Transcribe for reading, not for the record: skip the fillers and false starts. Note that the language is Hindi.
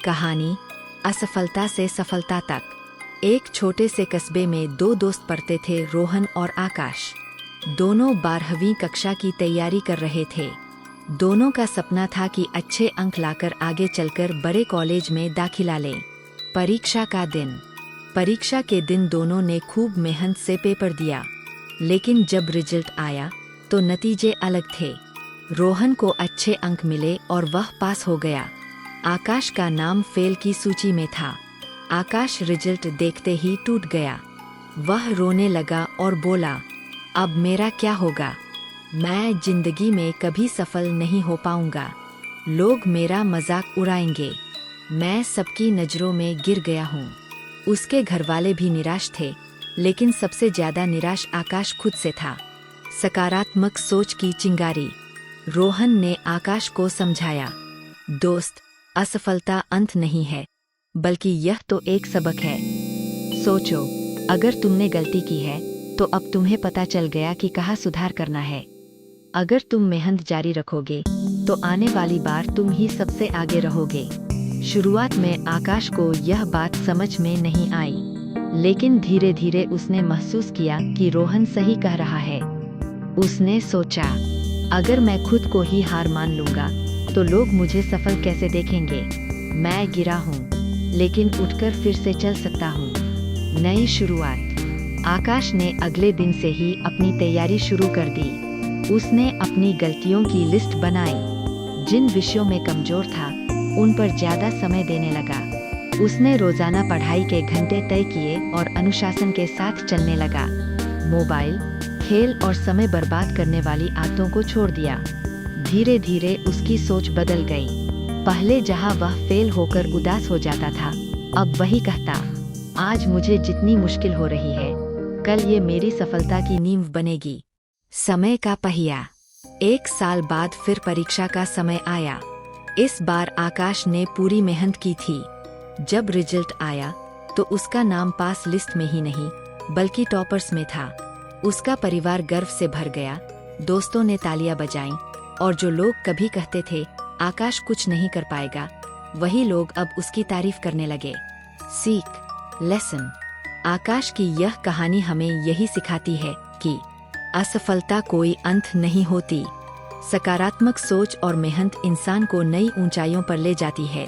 कहानी असफलता से सफलता तक। एक छोटे से कस्बे में दो दोस्त पढ़ते थे, रोहन और आकाश। दोनों 12वीं कक्षा की तैयारी कर रहे थे। दोनों का सपना था कि अच्छे अंक लाकर आगे चलकर बड़े कॉलेज में दाखिला लें। परीक्षा का दिन। परीक्षा के दिन दोनों ने खूब मेहनत से पेपर दिया, लेकिन जब रिजल्ट आया तो नतीजे अलग थे। रोहन को अच्छे अंक मिले और वह पास हो गया। आकाश का नाम फेल की सूची में था। आकाश रिजल्ट देखते ही टूट गया। वह रोने लगा और बोला, अब मेरा क्या होगा? मैं जिंदगी में कभी सफल नहीं हो पाऊंगा। लोग मेरा मजाक उड़ाएंगे। मैं सबकी नज़रों में गिर गया हूँ। उसके घरवाले भी निराश थे, लेकिन सबसे ज्यादा निराश आकाश खुद से था। सकारात्मक सोच की चिंगारी। रोहन ने आकाश को समझाया, दोस्त, असफलता अंत नहीं है, बल्कि यह तो एक सबक है। सोचो, अगर तुमने गलती की है तो अब तुम्हें पता चल गया कि कहाँ सुधार करना है। अगर तुम मेहनत जारी रखोगे तो आने वाली बार तुम ही सबसे आगे रहोगे। शुरुआत में आकाश को यह बात समझ में नहीं आई, लेकिन धीरे धीरे उसने महसूस किया कि रोहन सही कह रहा है। उसने सोचा, अगर मैं खुद को ही हार मान लूंगा तो लोग मुझे सफल कैसे देखेंगे? मैं गिरा हूँ, लेकिन उठकर फिर से चल सकता हूँ। नई शुरुआत। आकाश ने अगले दिन से ही अपनी तैयारी शुरू कर दी। उसने अपनी गलतियों की लिस्ट बनाई। जिन विषयों में कमजोर था उन पर ज्यादा समय देने लगा। उसने रोजाना पढ़ाई के घंटे तय किए और अनुशासन के साथ चलने लगा। मोबाइल, खेल और समय बर्बाद करने वाली आदतों को छोड़ दिया। धीरे धीरे उसकी सोच बदल गई। पहले जहां वह फेल होकर उदास हो जाता था, अब वही कहता, आज मुझे जितनी मुश्किल हो रही है, कल ये मेरी सफलता की नींव बनेगी। समय का पहिया। 1 साल बाद फिर परीक्षा का समय आया। इस बार आकाश ने पूरी मेहनत की थी। जब रिजल्ट आया तो उसका नाम पास लिस्ट में ही नहीं, बल्कि टॉपर्स में था। उसका परिवार गर्व से भर गया। दोस्तों ने तालियां बजाईं, और जो लोग कभी कहते थे आकाश कुछ नहीं कर पाएगा, वही लोग अब उसकी तारीफ करने लगे। सीख, लेसन। आकाश की यह कहानी हमें यही सिखाती है कि असफलता कोई अंत नहीं होती। सकारात्मक सोच और मेहनत इंसान को नई ऊंचाइयों पर ले जाती है।